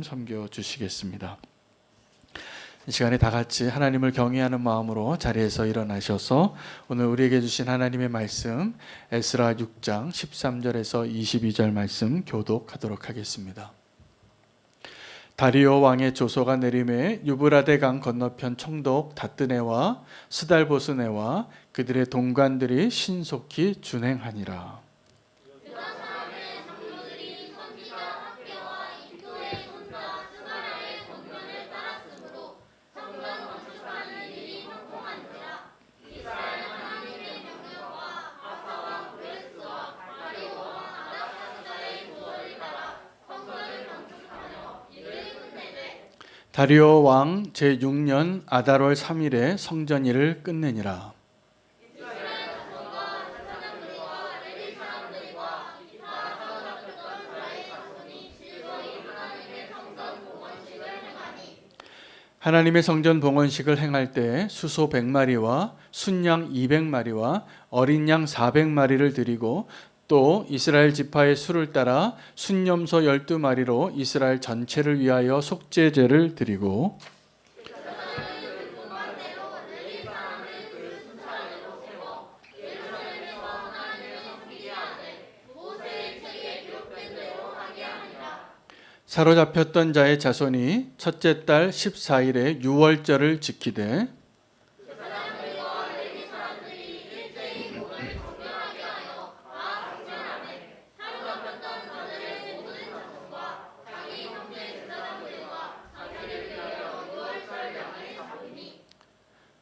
말씀 섬겨 주시겠습니다. 이 시간에 다 같이 하나님을 경외하는 마음으로 자리에서 일어나셔서 오늘 우리에게 주신 하나님의 말씀 에스라 6장 13절에서 22절 말씀 교독하도록 하겠습니다. 다리오 왕의 조서가 내림에 유브라데 강 건너편 총독 다뜨네와 스달보스네와 그들의 동관들이 신속히 준행하니라. 다리오 왕 제6년 아달월 3일에 성전일을 끝내니라. 하나님의 성전 봉헌식을 행할 때 수소 100마리와 순양 200마리와 어린 양 400마리를 드리고 또 이스라엘 지파의 수를 따라 순염소 12마리로 이스라엘 전체를 위하여 속죄제를 드리고 사로잡혔던 자의 자손이 첫째 달 14일에 유월절을 지키되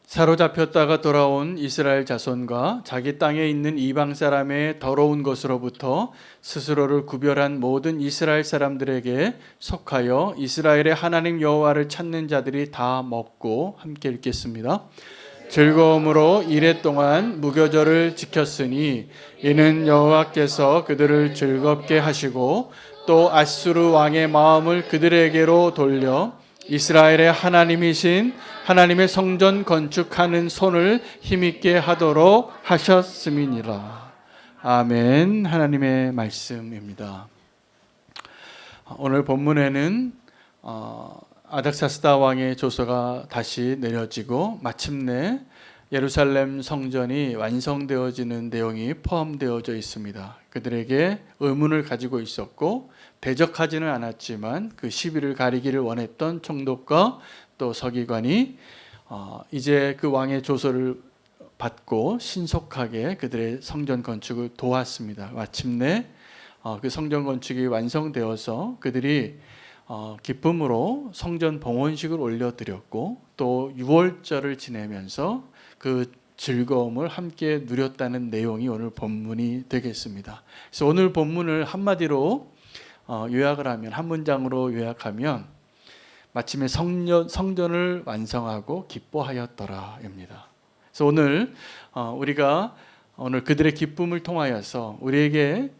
사로잡혔다가 돌아온 이스라엘 자손과 자기 땅에 있는 이방 사람의 더러운 것으로부터 스스로를 구별한 모든 이스라엘 사람들에게 속하여 이스라엘의 하나님 여호와를 찾는 자들이 다 먹고 함께 읽겠습니다. 즐거움으로 이레 동안 무교절을 지켰으니 이는 여호와께서 그들을 즐겁게 하시고 또 아수르 왕의 마음을 그들에게로 돌려 이스라엘의 하나님이신 하나님의 성전 건축하는 손을 힘있게 하도록 하셨음이니라. 아멘. 하나님의 말씀입니다. 오늘 본문에는 아닥사스다 왕의 조서가 다시 내려지고 마침내 예루살렘 성전이 완성되어지는 내용이 포함되어져 있습니다. 그들에게 의문을 가지고 있었고 대적하지는 않았지만 그 시비를 가리기를 원했던 총독과 또 서기관이 이제 그 왕의 조서를 받고 신속하게 그들의 성전 건축을 도왔습니다. 마침내 그 성전 건축이 완성되어서 그들이 기쁨으로 성전 봉헌식을 올려드렸고 또 유월절을 지내면서 그 즐거움을 함께 누렸다는 내용이 오늘 본문이 되겠습니다. 그래서 오늘 본문을 한마디로 요약을 하면, 한 문장으로 요약하면 마침내 성전을 완성하고 기뻐하였더라입니다. 그래서 오늘 우리가 오늘 그들의 기쁨을 통하여서 우리에게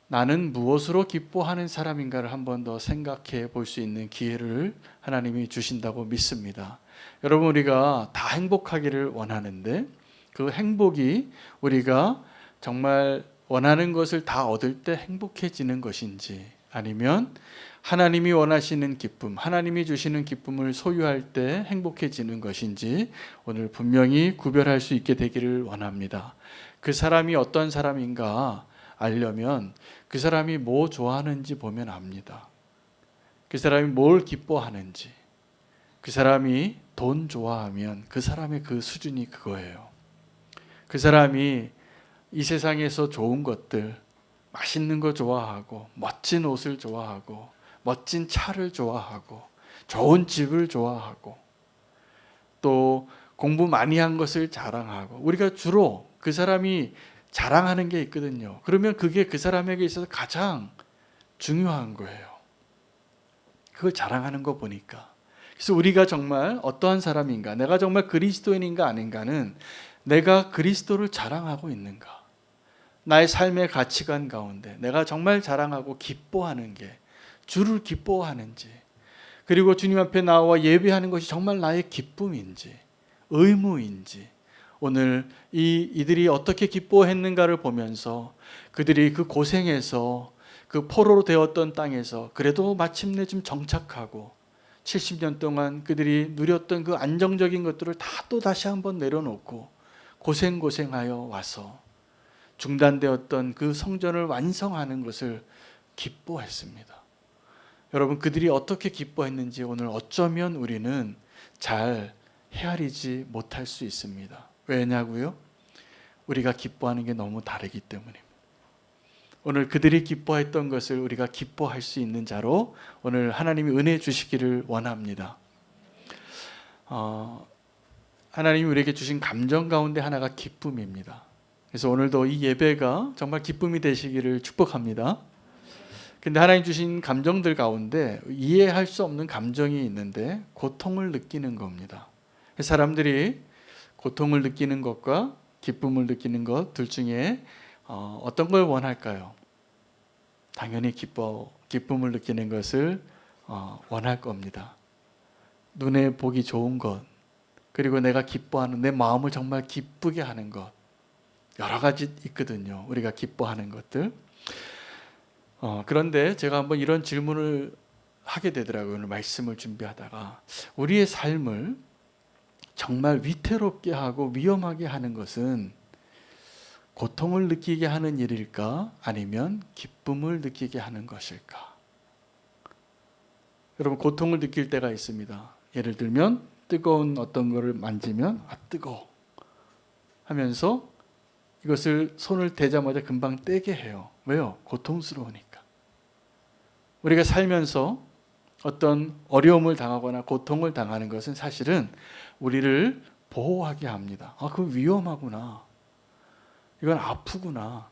나는 무엇으로 기뻐하는 사람인가를 한 번 더 생각해 볼 수 있는 기회를 하나님이 주신다고 믿습니다. 여러분, 우리가 다 행복하기를 원하는데 그 행복이 우리가 정말 원하는 것을 다 얻을 때 행복해지는 것인지, 아니면 하나님이 원하시는 기쁨, 하나님이 주시는 기쁨을 소유할 때 행복해지는 것인지 오늘 분명히 구별할 수 있게 되기를 원합니다. 그 사람이 어떤 사람인가 알려면 그 사람이 뭐 좋아하는지 보면 압니다. 그 사람이 뭘 기뻐하는지. 그 사람이 돈 좋아하면 그 사람의 그 수준이 그거예요. 그 사람이 이 세상에서 좋은 것들, 맛있는 거 좋아하고 멋진 옷을 좋아하고 멋진 차를 좋아하고 좋은 집을 좋아하고 또 공부 많이 한 것을 자랑하고, 우리가 주로 그 사람이 자랑하는 게 있거든요. 그러면 그게 그 사람에게 있어서 가장 중요한 거예요. 그걸 자랑하는 거 보니까. 그래서 우리가 정말 어떠한 사람인가, 내가 정말 그리스도인인가 아닌가는 내가 그리스도를 자랑하고 있는가, 나의 삶의 가치관 가운데 내가 정말 자랑하고 기뻐하는 게 주를 기뻐하는지, 그리고 주님 앞에 나와 예배하는 것이 정말 나의 기쁨인지 의무인지, 오늘 이들이 어떻게 기뻐했는가를 보면서 그들이 그 고생에서 그 포로로 되었던 땅에서 그래도 마침내 좀 정착하고 70년 동안 그들이 누렸던 그 안정적인 것들을 다 또 다시 한번 내려놓고 고생하여 와서 중단되었던 그 성전을 완성하는 것을 기뻐했습니다. 여러분, 그들이 어떻게 기뻐했는지 오늘 어쩌면 우리는 잘 헤아리지 못할 수 있습니다. 왜냐고요? 우리가 기뻐하는 게 너무 다르기 때문입니다. 오늘 그들이 기뻐했던 것을 우리가 기뻐할 수 있는 자로 오늘 하나님이 은혜 주시기를 원합니다. 하나님이 우리에게 주신 감정 가운데 하나가 기쁨입니다. 그래서 오늘도 이 예배가 정말 기쁨이 되시기를 축복합니다. 근데 하나님 주신 감정들 가운데 이해할 수 없는 감정이 있는데 고통을 느끼는 겁니다. 사람들이 고통을 느끼는 것과 기쁨을 느끼는 것 둘 중에 어떤 걸 원할까요? 당연히 기쁨을 느끼는 것을 원할 겁니다. 눈에 보기 좋은 것, 그리고 내가 기뻐하는, 내 마음을 정말 기쁘게 하는 것, 여러 가지 있거든요. 우리가 기뻐하는 것들. 그런데 제가 한번 이런 질문을 하게 되더라고요. 오늘 말씀을 준비하다가 우리의 삶을 정말 위태롭게 하고 위험하게 하는 것은 고통을 느끼게 하는 일일까? 아니면 기쁨을 느끼게 하는 것일까? 여러분, 고통을 느낄 때가 있습니다. 예를 들면 뜨거운 어떤 거를 만지면 뜨거워 하면서 이것을 손을 대자마자 금방 떼게 해요. 왜요? 고통스러우니까. 우리가 살면서 어떤 어려움을 당하거나 고통을 당하는 것은 사실은 우리를 보호하게 합니다. 그거 위험하구나. 이건 아프구나.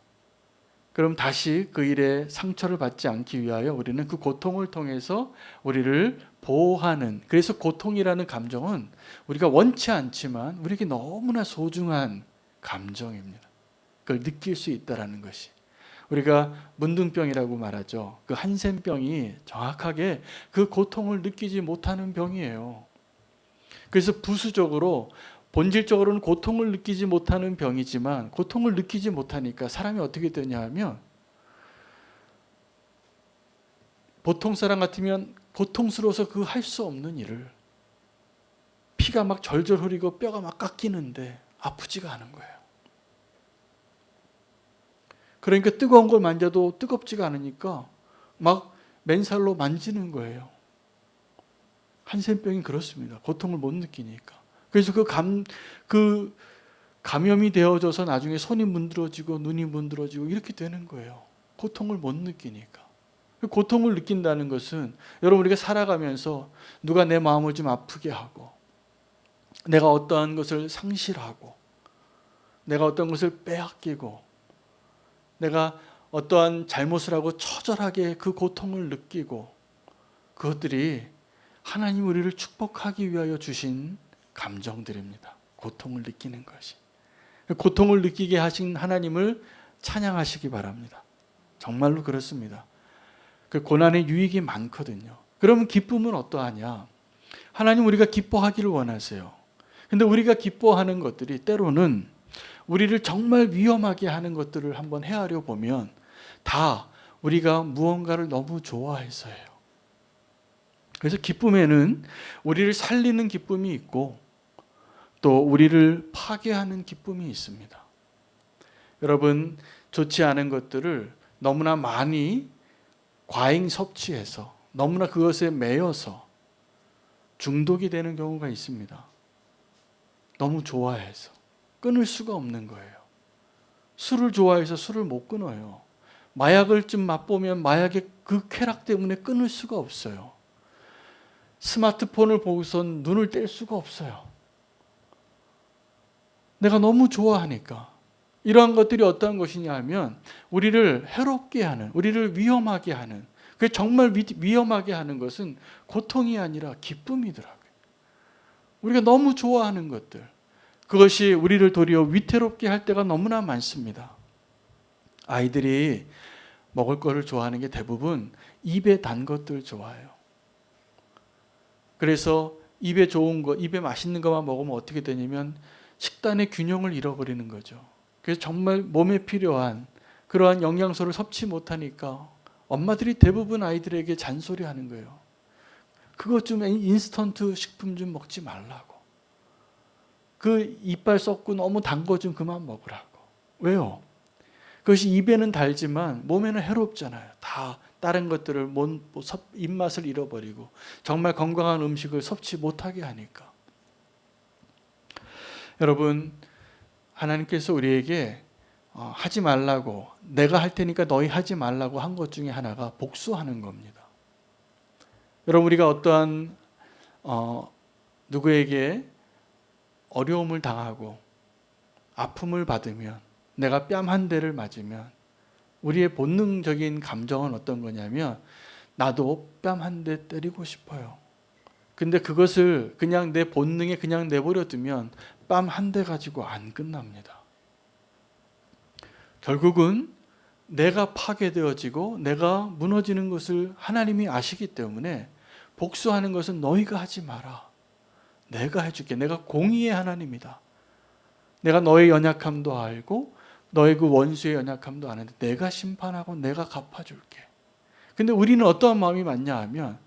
그럼 다시 그 일에 상처를 받지 않기 위하여 우리는 그 고통을 통해서 우리를 보호하는, 그래서 고통이라는 감정은 우리가 원치 않지만 우리에게 너무나 소중한 감정입니다. 그걸 느낄 수 있다는 것이. 우리가 문둥병이라고 말하죠. 그 한센병이 정확하게 그 고통을 느끼지 못하는 병이에요. 그래서 부수적으로 본질적으로는 고통을 느끼지 못하는 병이지만 고통을 느끼지 못하니까 사람이 어떻게 되냐 하면 보통 사람 같으면 고통스러워서 그 할 수 없는 일을 피가 막 절절 흐르고 뼈가 막 깎이는데 아프지가 않은 거예요. 그러니까 뜨거운 걸 만져도 뜨겁지가 않으니까 막 맨살로 만지는 거예요. 한센병이 그렇습니다. 고통을 못 느끼니까. 그래서 그 감염이 되어져서 나중에 손이 문드러지고 눈이 문드러지고 이렇게 되는 거예요. 고통을 못 느끼니까. 고통을 느낀다는 것은 여러분, 우리가 살아가면서 누가 내 마음을 좀 아프게 하고 내가 어떠한 것을 상실하고 내가 어떤 것을 빼앗기고 내가 어떠한 잘못을 하고 처절하게 그 고통을 느끼고, 그것들이 하나님 우리를 축복하기 위하여 주신 감정들입니다. 고통을 느끼는 것이. 고통을 느끼게 하신 하나님을 찬양하시기 바랍니다. 정말로 그렇습니다. 그 고난의 유익이 많거든요. 그러면 기쁨은 어떠하냐? 하나님 우리가 기뻐하기를 원하세요. 근데 우리가 기뻐하는 것들이 때로는 우리를 정말 위험하게 하는 것들을 한번 헤아려 보면 다 우리가 무언가를 너무 좋아해서예요. 그래서 기쁨에는 우리를 살리는 기쁨이 있고 또 우리를 파괴하는 기쁨이 있습니다. 여러분, 좋지 않은 것들을 너무나 많이 과잉 섭취해서 너무나 그것에 매여서 중독이 되는 경우가 있습니다. 너무 좋아해서 끊을 수가 없는 거예요. 술을 좋아해서 술을 못 끊어요. 마약을 좀 맛보면 마약의 그 쾌락 때문에 끊을 수가 없어요. 스마트폰을 보고선 눈을 뗄 수가 없어요. 내가 너무 좋아하니까. 이러한 것들이 어떠한 것이냐 하면 우리를 해롭게 하는, 우리를 위험하게 하는, 그 정말 위험하게 하는 것은 고통이 아니라 기쁨이더라고요. 우리가 너무 좋아하는 것들, 그것이 우리를 도리어 위태롭게 할 때가 너무나 많습니다. 아이들이 먹을 거를 좋아하는 게 대부분 입에 단 것들 좋아해요. 그래서 입에 좋은 거, 입에 맛있는 것만 먹으면 어떻게 되냐면 식단의 균형을 잃어버리는 거죠. 그래서 정말 몸에 필요한 그러한 영양소를 섭취 못하니까 엄마들이 대부분 아이들에게 잔소리하는 거예요. 그것 좀 인스턴트 식품 좀 먹지 말라고. 그 이빨 썩고 너무 단 거 좀 그만 먹으라고. 왜요? 그것이 입에는 달지만 몸에는 해롭잖아요. 다 다른 것들을 입맛을 잃어버리고 정말 건강한 음식을 섭취 못하게 하니까. 여러분, 하나님께서 우리에게 하지 말라고, 내가 할 테니까 너희 하지 말라고 한 것 중에 하나가 복수하는 겁니다. 여러분, 우리가 어떠한 누구에게 어려움을 당하고 아픔을 받으면, 내가 뺨 한 대를 맞으면 우리의 본능적인 감정은 어떤 거냐면 나도 뺨 한 대 때리고 싶어요. 근데 그것을 그냥 내 본능에 그냥 내버려 두면 뺨 한 대 가지고 안 끝납니다. 결국은 내가 파괴되어지고 내가 무너지는 것을 하나님이 아시기 때문에 복수하는 것은 너희가 하지 마라. 내가 해줄게. 내가 공의의 하나님이다. 내가 너의 연약함도 알고 너의 그 원수의 연약함도 아는데 내가 심판하고 내가 갚아줄게. 근데 우리는 어떠한 마음이 많냐 하면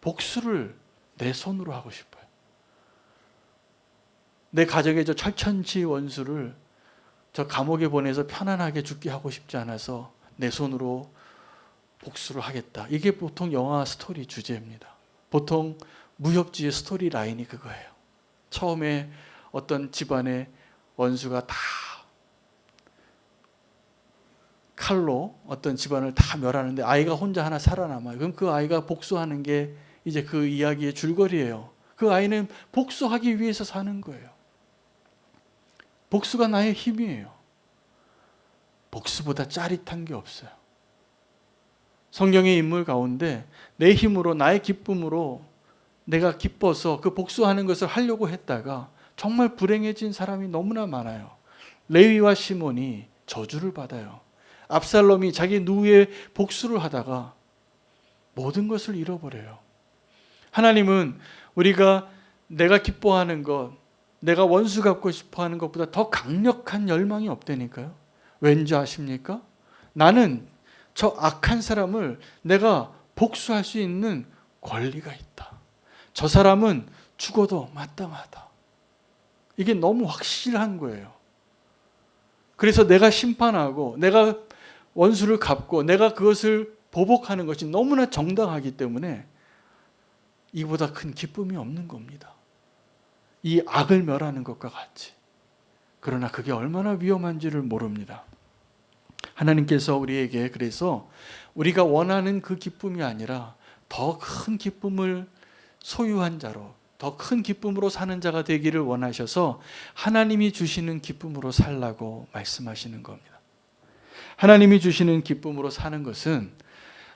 복수를 내 손으로 하고 싶어요. 내 가족의 저 철천지 원수를 저 감옥에 보내서 편안하게 죽게 하고 싶지 않아서 내 손으로 복수를 하겠다. 이게 보통 영화 스토리 주제입니다. 보통 무협지의 스토리 라인이 그거예요. 처음에 어떤 집안의 원수가 다 칼로 어떤 집안을 다 멸하는데 아이가 혼자 하나 살아남아요. 그럼 그 아이가 복수하는 게 이제 그 이야기의 줄거리예요. 그 아이는 복수하기 위해서 사는 거예요. 복수가 나의 힘이에요. 복수보다 짜릿한 게 없어요. 성경의 인물 가운데 내 힘으로, 나의 기쁨으로 내가 기뻐서 그 복수하는 것을 하려고 했다가 정말 불행해진 사람이 너무나 많아요. 레위와 시몬이 저주를 받아요. 압살롬이 자기 누이의 복수를 하다가 모든 것을 잃어버려요. 하나님은 우리가 내가 기뻐하는 것, 내가 원수 갚고 싶어하는 것보다 더 강력한 열망이 없다니까요. 왠지 아십니까? 나는 저 악한 사람을 내가 복수할 수 있는 권리가 있다. 저 사람은 죽어도 마땅하다. 이게 너무 확실한 거예요. 그래서 내가 심판하고 내가 원수를 갚고 내가 그것을 보복하는 것이 너무나 정당하기 때문에 이보다 큰 기쁨이 없는 겁니다. 이 악을 멸하는 것과 같이. 그러나 그게 얼마나 위험한지를 모릅니다. 하나님께서 우리에게 그래서 우리가 원하는 그 기쁨이 아니라 더 큰 기쁨을 소유한 자로, 더 큰 기쁨으로 사는 자가 되기를 원하셔서 하나님이 주시는 기쁨으로 살라고 말씀하시는 겁니다. 하나님이 주시는 기쁨으로 사는 것은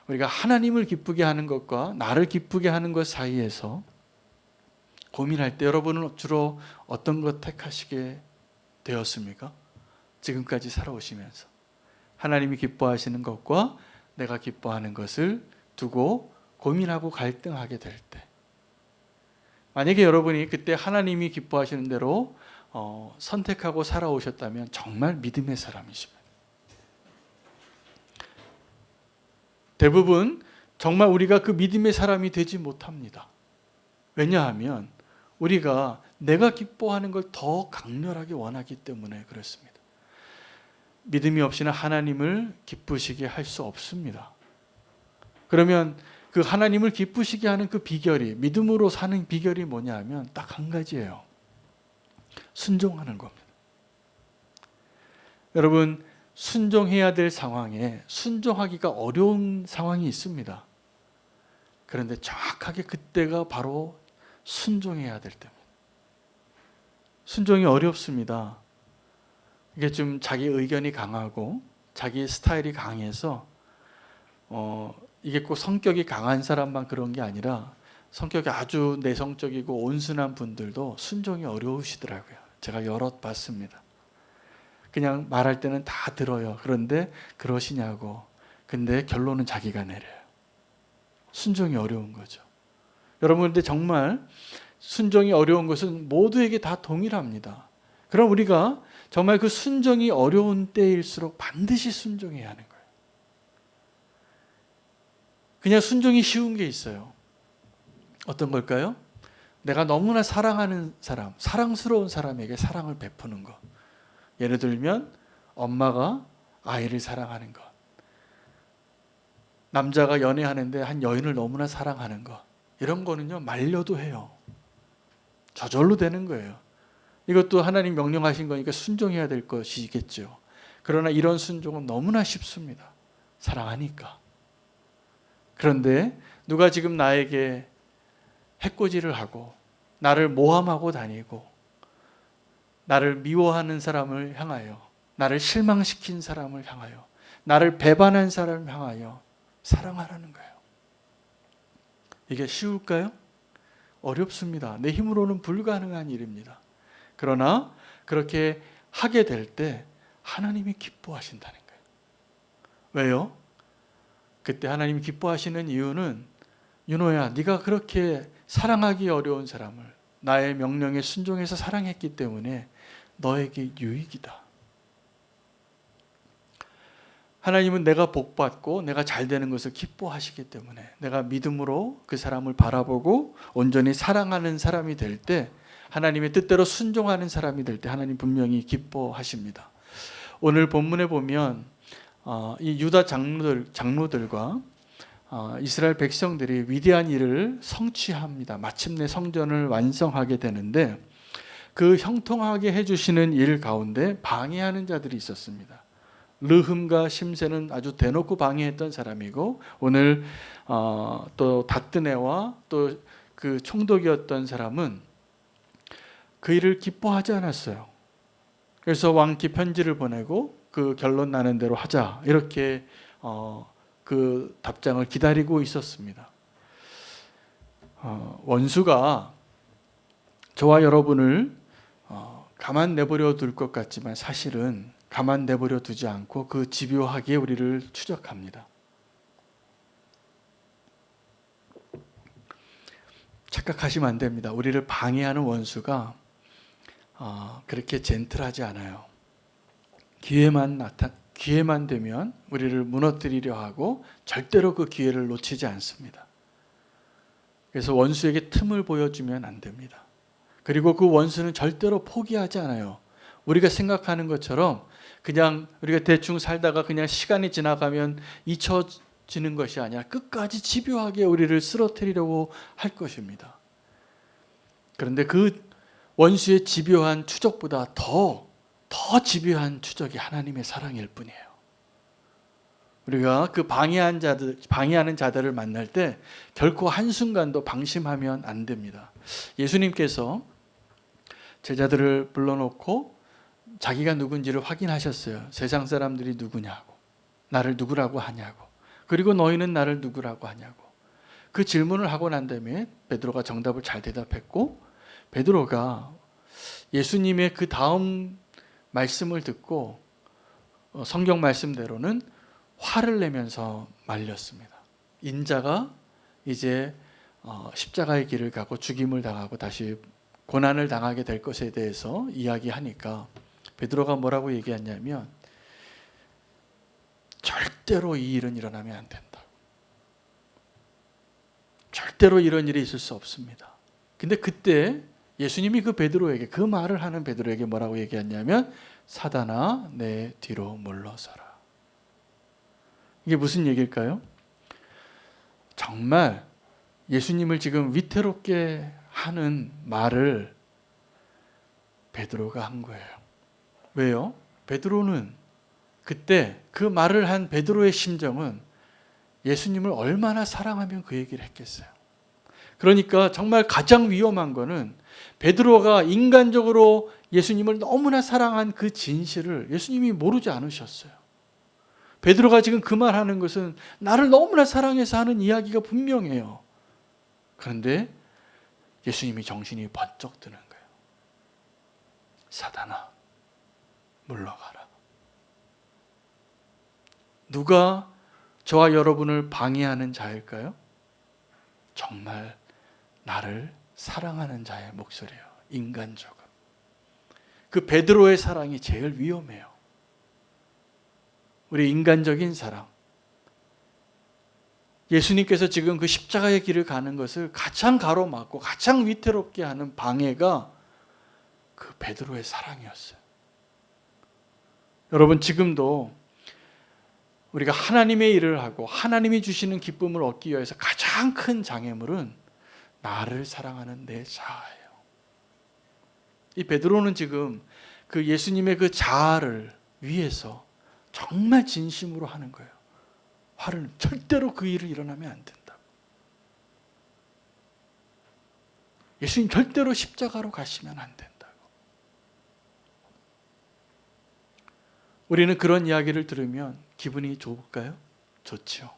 우리가 하나님을 기쁘게 하는 것과 나를 기쁘게 하는 것 사이에서 고민할 때 여러분은 주로 어떤 것 택하시게 되었습니까? 지금까지 살아오시면서 하나님이 기뻐하시는 것과 내가 기뻐하는 것을 두고 고민하고 갈등하게 될 때, 만약에 여러분이 그때 하나님이 기뻐하시는 대로 선택하고 살아오셨다면 정말 믿음의 사람이십니다. 대부분 정말 우리가 그 믿음의 사람이 되지 못합니다. 왜냐하면 우리가 내가 기뻐하는 걸 더 강렬하게 원하기 때문에 그렇습니다. 믿음이 없이는 하나님을 기쁘시게 할 수 없습니다. 그러면 그 하나님을 기쁘시게 하는 그 비결이, 믿음으로 사는 비결이 뭐냐 하면 딱 한 가지예요. 순종하는 겁니다. 여러분, 순종해야 될 상황에 순종하기가 어려운 상황이 있습니다. 그런데 정확하게 그때가 바로 순종해야 될 때입니다. 순종이 어렵습니다. 이게 좀 자기 의견이 강하고 자기 스타일이 강해서 이게 꼭 성격이 강한 사람만 그런 게 아니라 성격이 아주 내성적이고 온순한 분들도 순종이 어려우시더라고요. 제가 여럿 봤습니다. 그냥 말할 때는 다 들어요. 그런데 그러시냐고. 근데 결론은 자기가 내려요. 순종이 어려운 거죠. 여러분, 근데 정말 순종이 어려운 것은 모두에게 다 동일합니다. 그럼 우리가 정말 그 순종이 어려운 때일수록 반드시 순종해야 하는 거예요. 그냥 순종이 쉬운 게 있어요. 어떤 걸까요? 내가 너무나 사랑하는 사람, 사랑스러운 사람에게 사랑을 베푸는 것. 예를 들면 엄마가 아이를 사랑하는 것. 남자가 연애하는데 한 여인을 너무나 사랑하는 것. 이런 거는요, 말려도 해요. 저절로 되는 거예요. 이것도 하나님 명령하신 거니까 순종해야 될 것이겠죠. 그러나 이런 순종은 너무나 쉽습니다. 사랑하니까. 그런데 누가 지금 나에게 해코지를 하고 나를 모함하고 다니고 나를 미워하는 사람을 향하여, 나를 실망시킨 사람을 향하여, 나를 배반한 사람을 향하여 사랑하라는 거예요. 이게 쉬울까요? 어렵습니다. 내 힘으로는 불가능한 일입니다. 그러나 그렇게 하게 될 때 하나님이 기뻐하신다는 거예요. 왜요? 그때 하나님이 기뻐하시는 이유는 윤호야, 네가 그렇게 사랑하기 어려운 사람을 나의 명령에 순종해서 사랑했기 때문에 너에게 유익이다. 하나님은 내가 복받고 내가 잘 되는 것을 기뻐하시기 때문에 내가 믿음으로 그 사람을 바라보고 온전히 사랑하는 사람이 될 때, 하나님의 뜻대로 순종하는 사람이 될 때 하나님 분명히 기뻐하십니다. 오늘 본문에 보면 이 유다 장로들과 이스라엘 백성들이 위대한 일을 성취합니다. 마침내 성전을 완성하게 되는데 그 형통하게 해주시는 일 가운데 방해하는 자들이 있었습니다. 르흠과 심세는 아주 대놓고 방해했던 사람이고, 오늘 또 다뜨네와 또 그 총독이었던 사람은 그 일을 기뻐하지 않았어요. 그래서 왕께 편지를 보내고 그 결론 나는 대로 하자, 이렇게 그 답장을 기다리고 있었습니다. 원수가 저와 여러분을 가만 내버려 둘 것 같지만 사실은 가만 내버려 두지 않고 그 집요하게 우리를 추적합니다. 착각하시면 안 됩니다. 우리를 방해하는 원수가 그렇게 젠틀하지 않아요. 기회만 되면 우리를 무너뜨리려 하고 절대로 그 기회를 놓치지 않습니다. 그래서 원수에게 틈을 보여주면 안 됩니다. 그리고 그 원수는 절대로 포기하지 않아요. 우리가 생각하는 것처럼 그냥 우리가 대충 살다가 그냥 시간이 지나가면 잊혀지는 것이 아니라 끝까지 집요하게 우리를 쓰러뜨리려고 할 것입니다. 그런데 그 원수의 집요한 추적보다 더 집요한 추적이 하나님의 사랑일 뿐이에요. 우리가 그 방해하는 자들을 만날 때 결코 한순간도 방심하면 안 됩니다. 예수님께서 제자들을 불러놓고 자기가 누군지를 확인하셨어요. 세상 사람들이 누구냐고, 나를 누구라고 하냐고, 그리고 너희는 나를 누구라고 하냐고. 그 질문을 하고 난 다음에 베드로가 정답을 잘 대답했고, 베드로가 예수님의 그 다음 말씀을 듣고 성경 말씀대로는 화를 내면서 말렸습니다. 인자가 이제 십자가의 길을 가고 죽임을 당하고 다시 고난을 당하게 될 것에 대해서 이야기하니까 베드로가 뭐라고 얘기했냐면 절대로 이 일은 일어나면 안 된다. 절대로 이런 일이 있을 수 없습니다. 근데 그때 예수님이 그 베드로에게, 그 말을 하는 베드로에게 뭐라고 얘기했냐면 사단아 내 뒤로 물러서라. 이게 무슨 얘기일까요? 정말 예수님을 지금 위태롭게 하는 말을 베드로가 한 거예요. 왜요? 베드로는 그때 그 말을 한 베드로의 심정은 예수님을 얼마나 사랑하면 그 얘기를 했겠어요. 그러니까 정말 가장 위험한 거는 베드로가 인간적으로 예수님을 너무나 사랑한 그 진실을 예수님이 모르지 않으셨어요. 베드로가 지금 그 말하는 것은 나를 너무나 사랑해서 하는 이야기가 분명해요. 그런데 예수님이 정신이 번쩍 드는 거예요. 사단아, 물러가라. 누가 저와 여러분을 방해하는 자일까요? 정말 나를 사랑하는 자의 목소리예요. 인간적으로. 그 베드로의 사랑이 제일 위험해요. 우리 인간적인 사랑. 예수님께서 지금 그 십자가의 길을 가는 것을 가장 가로막고 가장 위태롭게 하는 방해가 그 베드로의 사랑이었어요. 여러분, 지금도 우리가 하나님의 일을 하고 하나님이 주시는 기쁨을 얻기 위해서 가장 큰 장애물은 나를 사랑하는 내 자아예요. 이 베드로는 지금 그 예수님의 그 자아를 위해서 정말 진심으로 하는 거예요. 화를 절대로 그 일을 일어나면 안 된다. 예수님 절대로 십자가로 가시면 안 된다고. 우리는 그런 이야기를 들으면 기분이 좋을까요? 좋죠.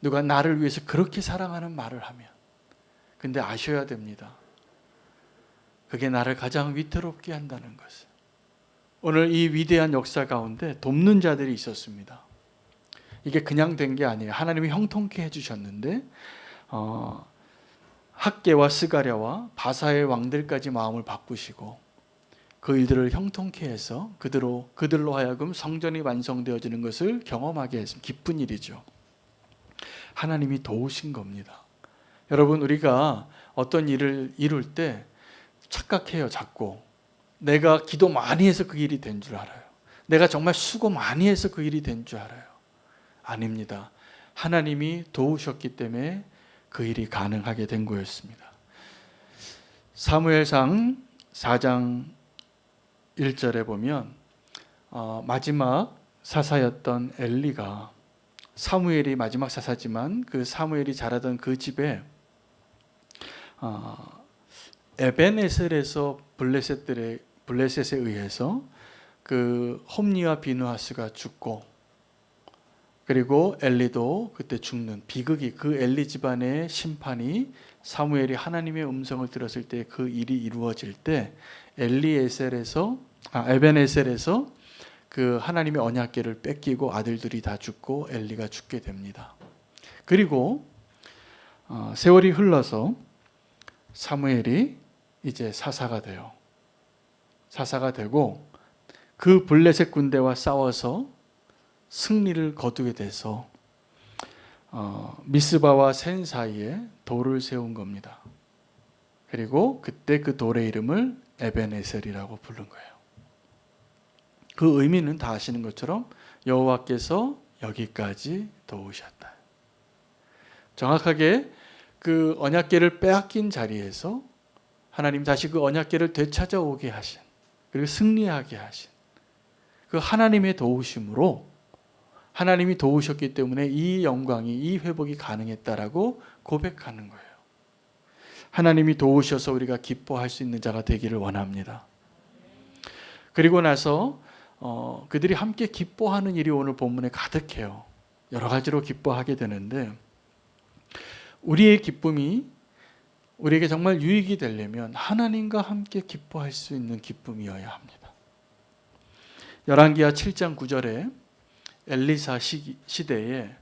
누가 나를 위해서 그렇게 사랑하는 말을 하면. 근데 아셔야 됩니다. 그게 나를 가장 위태롭게 한다는 것을. 오늘 이 위대한 역사 가운데 돕는 자들이 있었습니다. 이게 그냥 된 게 아니에요. 하나님이 형통케 해주셨는데 학개와 스가랴와 바사의 왕들까지 마음을 바꾸시고 그 일들을 형통케 해서 그들로 하여금 성전이 완성되어지는 것을 경험하게 했습니다. 기쁜 일이죠. 하나님이 도우신 겁니다. 여러분, 우리가 어떤 일을 이룰 때 착각해요. 자꾸 내가 기도 많이 해서 그 일이 된 줄 알아요. 내가 정말 수고 많이 해서 그 일이 된 줄 알아요. 아닙니다. 하나님이 도우셨기 때문에 그 일이 가능하게 된 거였습니다. 사무엘상 4장 1절에 보면 마지막 사사였던 엘리가, 사무엘이 마지막 사사지만 그 사무엘이 자라던 그 집에 에벤에셀에서 블레셋에 의해서 그 홈니와 비누하스가 죽고, 그리고 엘리도 그때 죽는 비극이, 그 엘리 집안의 심판이 사무엘이 하나님의 음성을 들었을 때 그 일이 이루어질 때 에벤에셀에서 그 하나님의 언약궤를 뺏기고 아들들이 다 죽고 엘리가 죽게 됩니다. 그리고 세월이 흘러서 사무엘이 이제 사사가 되고 그 블레셋 군대와 싸워서 승리를 거두게 돼서 미스바와 센 사이에 돌을 세운 겁니다. 그리고 그때 그 돌의 이름을 에벤에셀이라고 부른 거예요. 그 의미는 다 아시는 것처럼 여호와께서 여기까지 도우셨다. 정확하게 그 언약궤를 빼앗긴 자리에서 하나님 다시 그 언약궤를 되찾아오게 하신, 그리고 승리하게 하신 그 하나님의 도우심으로, 하나님이 도우셨기 때문에 이 영광이, 이 회복이 가능했다라고 고백하는 거예요. 하나님이 도우셔서 우리가 기뻐할 수 있는 자가 되기를 원합니다. 그리고 나서 그들이 함께 기뻐하는 일이 오늘 본문에 가득해요. 여러 가지로 기뻐하게 되는데, 우리의 기쁨이 우리에게 정말 유익이 되려면 하나님과 함께 기뻐할 수 있는 기쁨이어야 합니다. 열왕기하 7장 9절에 엘리사 시대에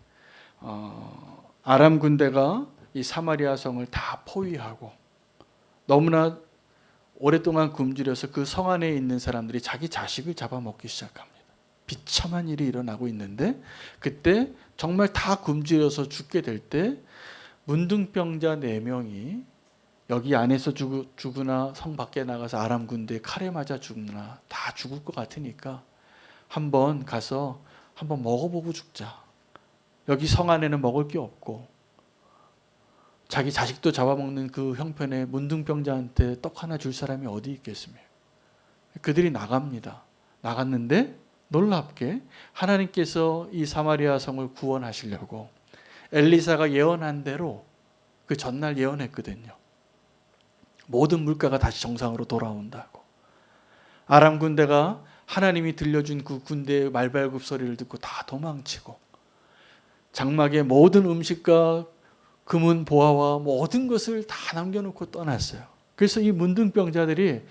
아람 군대가 이 사마리아 성을 다 포위하고 너무나 오랫동안 굶주려서 그 성 안에 있는 사람들이 자기 자식을 잡아먹기 시작합니다. 비참한 일이 일어나고 있는데, 그때 정말 다 굶주려서 죽게 될 때 문둥병자 4명이 여기 안에서 죽으나 성 밖에 나가서 아람 군대에 칼에 맞아 죽으나 다 죽을 것 같으니까 한번 가서 한번 먹어보고 죽자. 여기 성 안에는 먹을 게 없고 자기 자식도 잡아먹는 그 형편에 문둥병자한테 떡 하나 줄 사람이 어디 있겠습니까? 그들이 나갑니다. 나갔는데 놀랍게 하나님께서 이 사마리아 성을 구원하시려고 엘리사가 예언한 대로 그 전날 예언했거든요. 모든 물가가 다시 정상으로 돌아온다고. 아람 군대가 하나님이 들려준 그 군대의 말발굽 소리를 듣고 다 도망치고, 장막에 모든 음식과 금은 보화와 모든 것을 다 남겨놓고 떠났어요. 그래서 이 문둥병자들이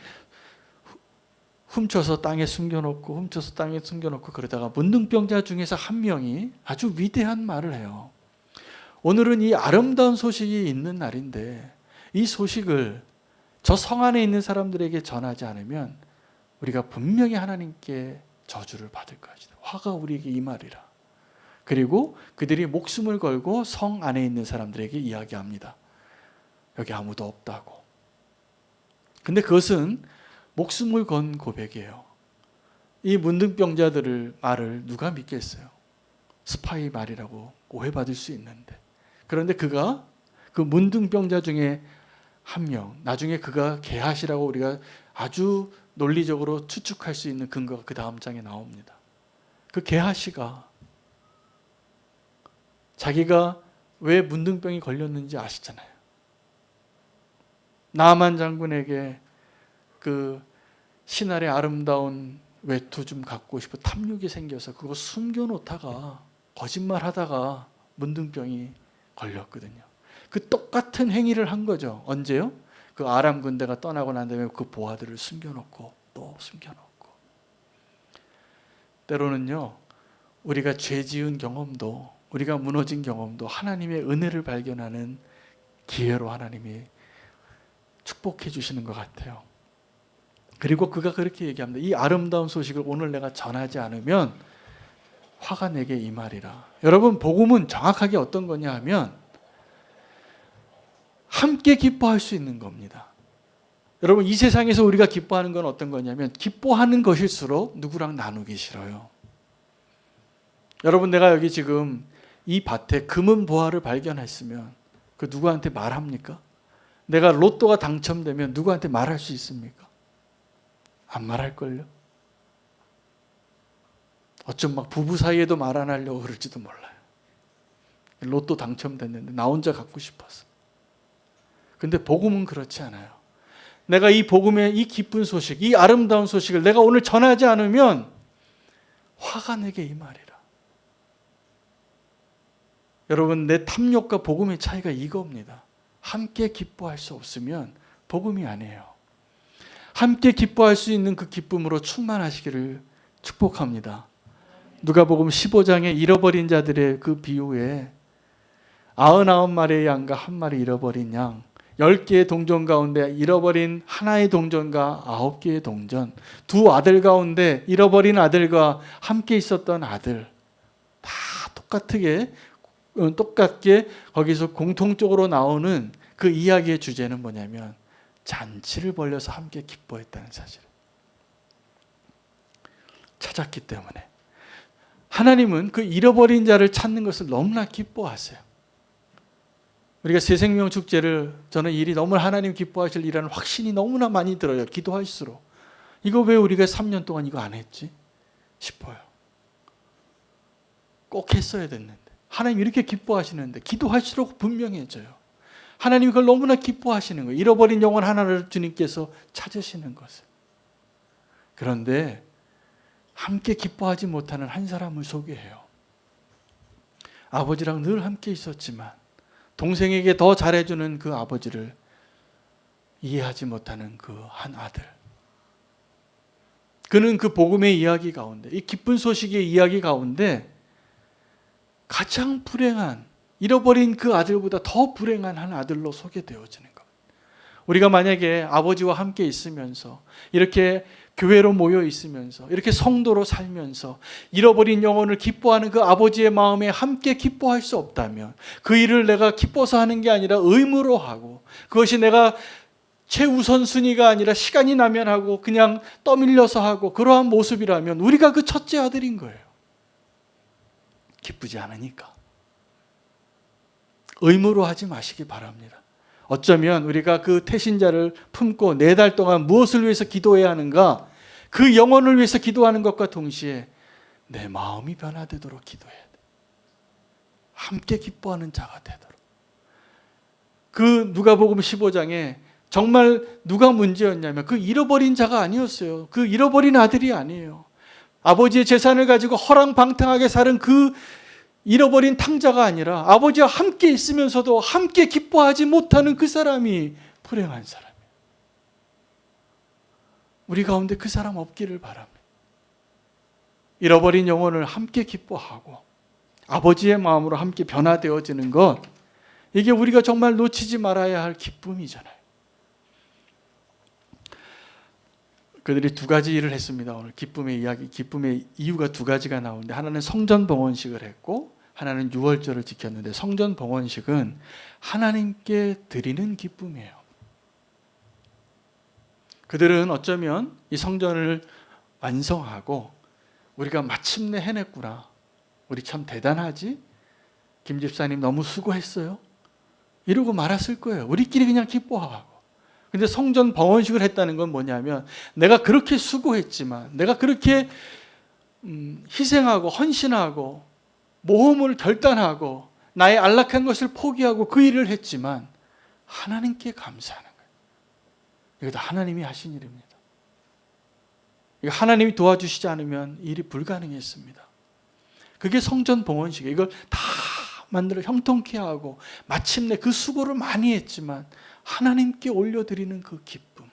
훔쳐서 땅에 숨겨놓고 그러다가 문둥병자 중에서 한 명이 아주 위대한 말을 해요. 오늘은 이 아름다운 소식이 있는 날인데 이 소식을 저 성 안에 있는 사람들에게 전하지 않으면 우리가 분명히 하나님께 저주를 받을 것이다. 화가 우리에게 임하리라. 그리고 그들이 목숨을 걸고 성 안에 있는 사람들에게 이야기합니다. 여기 아무도 없다고. 근데 그것은 목숨을 건 고백이에요. 이 문둥병자들을 말을 누가 믿겠어요? 스파이 말이라고 오해받을 수 있는데. 그런데 그가 그 문둥병자 중에 한 명, 나중에 그가 게하시라고 우리가 아주 논리적으로 추측할 수 있는 근거가 그 다음 장에 나옵니다. 그 게하시가 자기가 왜 문둥병이 걸렸는지 아시잖아요. 나아만 장군에게 그 신할의 아름다운 외투 좀 갖고 싶어 탐욕이 생겨서 그거 숨겨놓다가 거짓말하다가 문둥병이 걸렸거든요. 그 똑같은 행위를 한 거죠. 언제요? 그 아람 군대가 떠나고 난 다음에 그 보아들을 숨겨놓고 또 숨겨놓고. 때로는요, 우리가 죄 지은 경험도, 우리가 무너진 경험도 하나님의 은혜를 발견하는 기회로 하나님이 축복해 주시는 것 같아요. 그리고 그가 그렇게 얘기합니다. 이 아름다운 소식을 오늘 내가 전하지 않으면 화가 내게 임하리라. 여러분, 복음은 정확하게 어떤 거냐 하면 함께 기뻐할 수 있는 겁니다. 여러분, 이 세상에서 우리가 기뻐하는 건 어떤 거냐면 기뻐하는 것일수록 누구랑 나누기 싫어요. 여러분, 내가 여기 지금 이 밭에 금은 보화를 발견했으면 그 누구한테 말합니까? 내가 로또가 당첨되면 누구한테 말할 수 있습니까? 안 말할걸요? 어쩜 막 부부 사이에도 말 안 하려고 그럴지도 몰라요. 로또 당첨됐는데 나 혼자 갖고 싶었어. 근데 복음은 그렇지 않아요. 내가 이 복음의 이 기쁜 소식, 이 아름다운 소식을 내가 오늘 전하지 않으면 화가 내게 임하리라. 여러분, 내 탐욕과 복음의 차이가 이겁니다. 함께 기뻐할 수 없으면 복음이 아니에요. 함께 기뻐할 수 있는 그 기쁨으로 충만하시기를 축복합니다. 누가복음 15장에 잃어버린 자들의 그 비유에 99마리의 양과 한 마리 잃어버린 양, 10개의 동전 가운데 잃어버린 하나의 동전과 9개의 동전, 두 아들 가운데 잃어버린 아들과 함께 있었던 아들, 다 똑같게 거기서 공통적으로 나오는 그 이야기의 주제는 뭐냐면 잔치를 벌려서 함께 기뻐했다는 사실. 찾았기 때문에. 하나님은 그 잃어버린 자를 찾는 것을 너무나 기뻐하세요. 우리가 새생명 축제를, 저는 일이 너무 하나님 기뻐하실 일이라는 확신이 너무나 많이 들어요. 기도할수록. 이거 왜 우리가 3년 동안 이거 안 했지? 싶어요. 꼭 했어야 됐는데. 하나님 이렇게 기뻐하시는데 기도할수록 분명해져요. 하나님이 그걸 너무나 기뻐하시는 거예요. 잃어버린 영혼 하나를 주님께서 찾으시는 것을. 그런데 함께 기뻐하지 못하는 한 사람을 소개해요. 아버지랑 늘 함께 있었지만 동생에게 더 잘해주는 그 아버지를 이해하지 못하는 그 한 아들. 그는 그 복음의 이야기 가운데, 이 기쁜 소식의 이야기 가운데 가장 불행한, 잃어버린 그 아들보다 더 불행한 한 아들로 소개되어지는 것. 우리가 만약에 아버지와 함께 있으면서 이렇게 교회로 모여 있으면서 이렇게 성도로 살면서 잃어버린 영혼을 기뻐하는 그 아버지의 마음에 함께 기뻐할 수 없다면, 그 일을 내가 기뻐서 하는 게 아니라 의무로 하고, 그것이 내가 최우선순위가 아니라 시간이 나면 하고 그냥 떠밀려서 하고 그러한 모습이라면 우리가 그 첫째 아들인 거예요. 기쁘지 않으니까. 의무로 하지 마시기 바랍니다. 어쩌면 우리가 그 태신자를 품고 4달 동안 무엇을 위해서 기도해야 하는가? 그 영혼을 위해서 기도하는 것과 동시에 내 마음이 변화되도록 기도해야 돼. 함께 기뻐하는 자가 되도록. 그 누가복음 15장에 정말 누가 문제였냐면 그 잃어버린 자가 아니었어요. 그 잃어버린 아들이 아니에요. 아버지의 재산을 가지고 허랑방탕하게 사는 그 잃어버린 탕자가 아니라 아버지와 함께 있으면서도 함께 기뻐하지 못하는 그 사람이 불행한 사람이에요. 우리 가운데 그 사람 없기를 바랍니다. 잃어버린 영혼을 함께 기뻐하고 아버지의 마음으로 함께 변화되어지는 것, 이게 우리가 정말 놓치지 말아야 할 기쁨이잖아요. 그들이 2가지 일을 했습니다. 오늘 기쁨의 이야기, 기쁨의 이유가 2가지가 나오는데, 하나는 성전 봉헌식을 했고 하나는 유월절을 지켰는데 성전 봉헌식은 하나님께 드리는 기쁨이에요. 그들은 어쩌면 이 성전을 완성하고 우리가 마침내 해냈구나. 우리 참 대단하지? 김 집사님 너무 수고했어요. 이러고 말았을 거예요. 우리끼리 그냥 기뻐하고. 근데 성전 봉헌식을 했다는 건 뭐냐면 내가 그렇게 수고했지만 내가 그렇게 희생하고 헌신하고 모험을 결단하고 나의 안락한 것을 포기하고 그 일을 했지만 하나님께 감사하는 거예요. 이것도 하나님이 하신 일입니다. 이거 하나님이 도와주시지 않으면 일이 불가능했습니다. 그게 성전 봉헌식이에요. 이걸 다 만들어 형통케 하고 마침내 그 수고를 많이 했지만 하나님께 올려드리는 그 기쁨.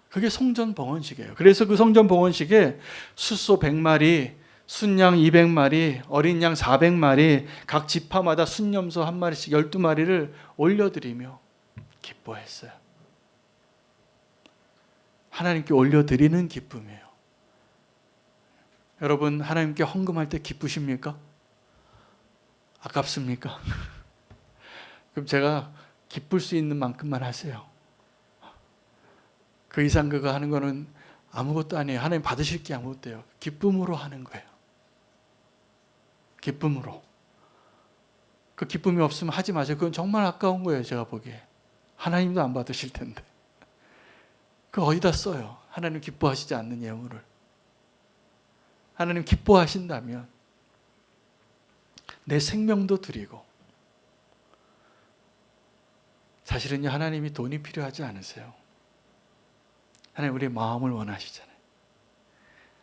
그게 성전 봉헌식이에요. 그래서 그 성전 봉헌식에 숫소 100마리, 순양 200마리, 어린 양 400마리, 각 지파마다 순염소 1마리씩 12마리를 올려드리며 기뻐했어요. 하나님께 올려드리는 기쁨이에요. 여러분, 하나님께 헌금할 때 기쁘십니까? 아깝습니까? 그럼 제가 기쁠 수 있는 만큼만 하세요. 그 이상 그거 하는 거는 아무것도 아니에요. 하나님 받으실 게 아무것도 없어요. 기쁨으로 하는 거예요. 기쁨으로. 그 기쁨이 없으면 하지 마세요. 그건 정말 아까운 거예요. 제가 보기에. 하나님도 안 받으실 텐데. 그거 어디다 써요? 하나님 기뻐하시지 않는 예물을. 하나님 기뻐하신다면 내 생명도 드리고, 사실은요, 하나님이 돈이 필요하지 않으세요. 하나님 우리의 마음을 원하시잖아요.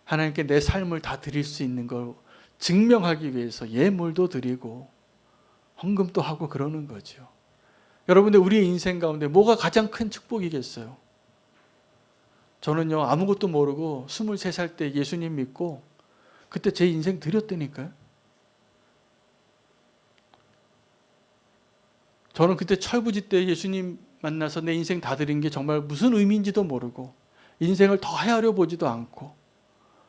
하나님께 내 삶을 다 드릴 수 있는 걸 증명하기 위해서 예물도 드리고 헌금도 하고 그러는 거죠. 여러분들, 우리의 인생 가운데 뭐가 가장 큰 축복이겠어요? 저는요, 아무것도 모르고 23살 때 예수님 믿고 그때 제 인생 드렸다니까요. 저는 그때 철부지 때 예수님 만나서 내 인생 다 드린 게 정말 무슨 의미인지도 모르고 인생을 더 헤아려 보지도 않고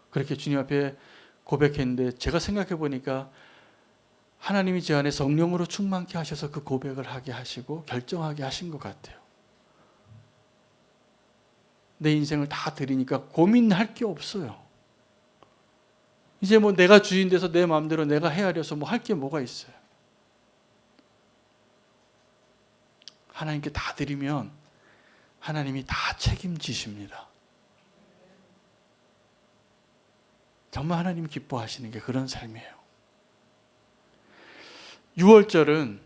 그렇게 주님 앞에 고백했는데, 제가 생각해 보니까 하나님이 제 안에 성령으로 충만케 하셔서 그 고백을 하게 하시고 결정하게 하신 것 같아요. 내 인생을 다 드리니까 고민할 게 없어요. 이제 뭐 내가 주인 돼서 내 마음대로 내가 헤아려서 뭐 할 게 뭐가 있어요. 하나님께 다 드리면 하나님이 다 책임지십니다. 정말 하나님이 기뻐하시는 게 그런 삶이에요. 6월절은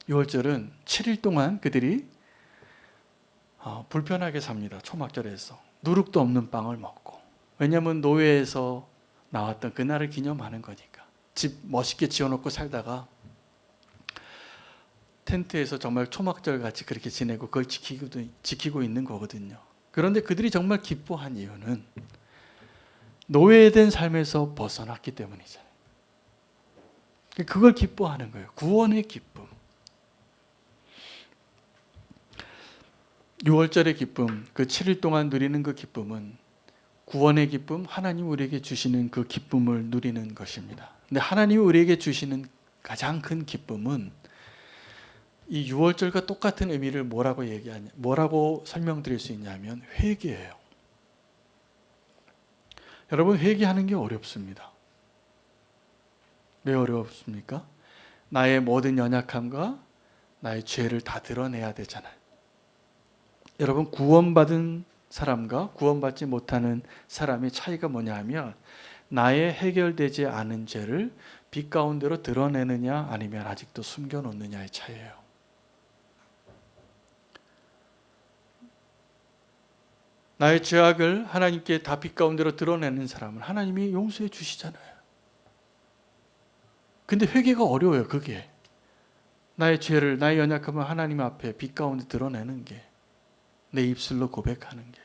7일 동안 그들이 불편하게 삽니다. 초막절에서 누룩도 없는 빵을 먹고. 왜냐하면 노예에서 나왔던 그날을 기념하는 거니까. 집 멋있게 지어놓고 살다가 텐트에서 정말 초막절 같이 그렇게 지내고 그걸 지키고 있는 거거든요. 그런데 그들이 정말 기뻐한 이유는 노예된 삶에서 벗어났기 때문이잖아요. 그걸 기뻐하는 거예요. 구원의 기쁨. 6월절의 기쁨, 그 7일 동안 누리는 그 기쁨은 구원의 기쁨, 하나님 우리에게 주시는 그 기쁨을 누리는 것입니다. 근데 하나님이 우리에게 주시는 가장 큰 기쁨은 이 6월절과 똑같은 의미를 뭐라고 설명드릴 수 있냐면 회개예요. 여러분, 회개하는 게 어렵습니다. 왜 어렵습니까? 나의 모든 연약함과 나의 죄를 다 드러내야 되잖아요. 여러분, 구원받은 사람과 구원받지 못하는 사람의 차이가 뭐냐 하면 나의 해결되지 않은 죄를 빛 가운데로 드러내느냐 아니면 아직도 숨겨놓느냐의 차이예요. 나의 죄악을 하나님께 다 빛 가운데로 드러내는 사람은 하나님이 용서해 주시잖아요. 근데 회개가 어려워요. 그게 나의 죄를, 나의 연약함을 하나님 앞에 빛 가운데 드러내는 게, 내 입술로 고백하는 게.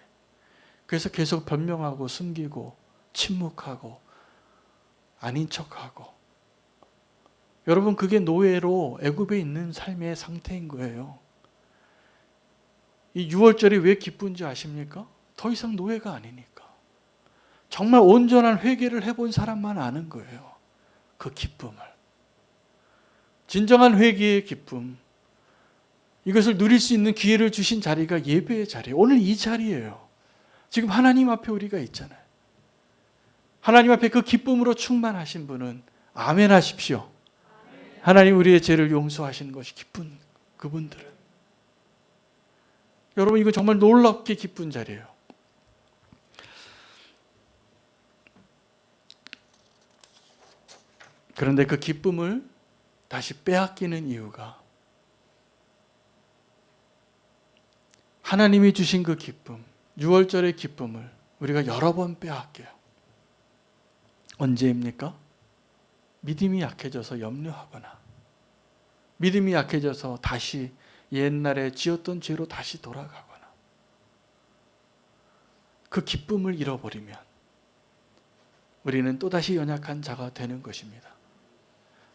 그래서 계속 변명하고 숨기고 침묵하고 아닌 척하고. 여러분, 그게 노예로 애굽에 있는 삶의 상태인 거예요. 이 6월절이 왜 기쁜지 아십니까? 더 이상 노예가 아니니까. 정말 온전한 회개를 해본 사람만 아는 거예요. 그 기쁨을, 진정한 회개의 기쁨, 이것을 누릴 수 있는 기회를 주신 자리가 예배의 자리예요. 오늘 이 자리예요. 지금 하나님 앞에 우리가 있잖아요. 하나님 앞에 그 기쁨으로 충만하신 분은 아멘 하십시오. 하나님 우리의 죄를 용서하시는 것이 기쁜 그분들은. 여러분, 이거 정말 놀랍게 기쁜 자리예요. 그런데 그 기쁨을 다시 빼앗기는 이유가, 하나님이 주신 그 기쁨, 6월절의 기쁨을 우리가 여러 번 빼앗겨요. 언제입니까? 믿음이 약해져서 염려하거나, 믿음이 약해져서 다시 옛날에 지었던 죄로 다시 돌아가거나, 그 기쁨을 잃어버리면 우리는 또다시 연약한 자가 되는 것입니다.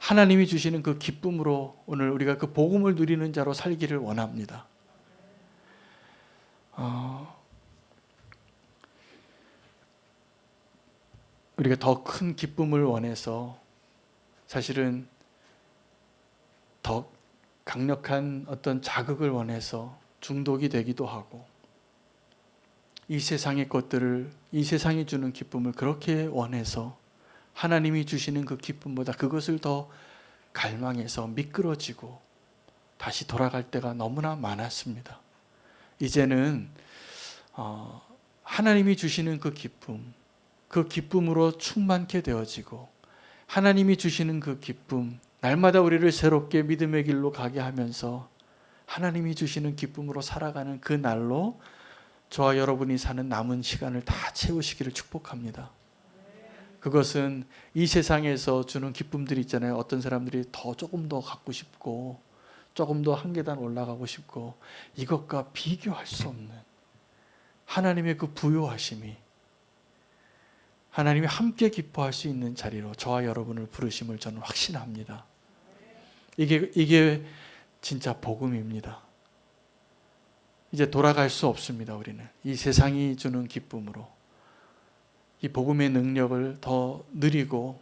하나님이 주시는 그 기쁨으로 오늘 우리가 그 복음을 누리는 자로 살기를 원합니다. 우리가 더 큰 기쁨을 원해서 사실은 더 강력한 어떤 자극을 원해서 중독이 되기도 하고, 이 세상의 것들을, 이 세상이 주는 기쁨을 그렇게 원해서 하나님이 주시는 그 기쁨보다 그것을 더 갈망해서 미끄러지고 다시 돌아갈 때가 너무나 많았습니다. 이제는 하나님이 주시는 그 기쁨, 그 기쁨으로 충만케 되어지고, 하나님이 주시는 그 기쁨, 날마다 우리를 새롭게 믿음의 길로 가게 하면서 하나님이 주시는 기쁨으로 살아가는 그 날로 저와 여러분이 사는 남은 시간을 다 채우시기를 축복합니다. 그것은 이 세상에서 주는 기쁨들이 있잖아요. 어떤 사람들이 조금 더 갖고 싶고, 조금 더 한 계단 올라가고 싶고, 이것과 비교할 수 없는 하나님의 그 부요하심이, 하나님이 함께 기뻐할 수 있는 자리로 저와 여러분을 부르심을 저는 확신합니다. 이게 진짜 복음입니다. 이제 돌아갈 수 없습니다. 우리는 이 세상이 주는 기쁨으로 이 복음의 능력을 더 누리고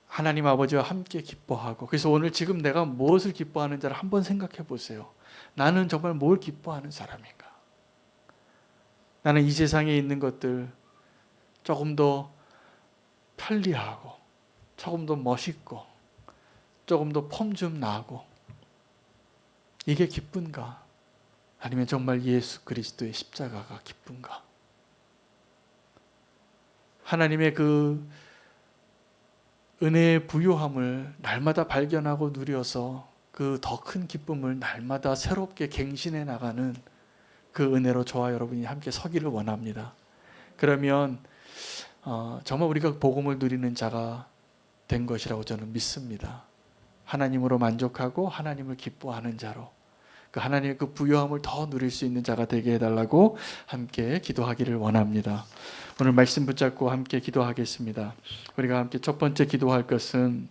하나님 아버지와 함께 기뻐하고, 그래서 오늘 지금 내가 무엇을 기뻐하는지를 한번 생각해 보세요. 나는 정말 뭘 기뻐하는 사람인가? 나는 이 세상에 있는 것들 조금 더 편리하고, 조금 더 멋있고, 조금 더 폼 좀 나고, 이게 기쁜가? 아니면 정말 예수 그리스도의 십자가가 기쁜가? 하나님의 그 은혜의 부요함을 날마다 발견하고 누려서 그 더 큰 기쁨을 날마다 새롭게 갱신해 나가는 그 은혜로 저와 여러분이 함께 서기를 원합니다. 그러면 정말 우리가 복음을 누리는 자가 된 것이라고 저는 믿습니다. 하나님으로 만족하고 하나님을 기뻐하는 자로, 그 하나님의 그 부요함을 더 누릴 수 있는 자가 되게 해달라고 함께 기도하기를 원합니다. 오늘 말씀 붙잡고 함께 기도하겠습니다. 우리가 함께 첫 번째 기도할 것은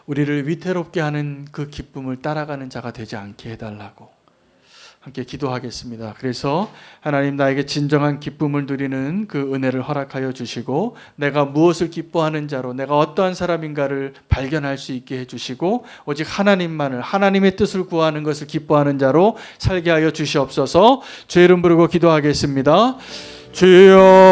우리를 위태롭게 하는 그 기쁨을 따라가는 자가 되지 않게 해달라고 함께 기도하겠습니다. 그래서 하나님, 나에게 진정한 기쁨을 누리는 그 은혜를 허락하여 주시고, 내가 무엇을 기뻐하는 자로, 내가 어떠한 사람인가를 발견할 수 있게 해주시고, 오직 하나님만을, 하나님의 뜻을 구하는 것을 기뻐하는 자로 살게 하여 주시옵소서. 주의 이름 부르고 기도하겠습니다. 주여.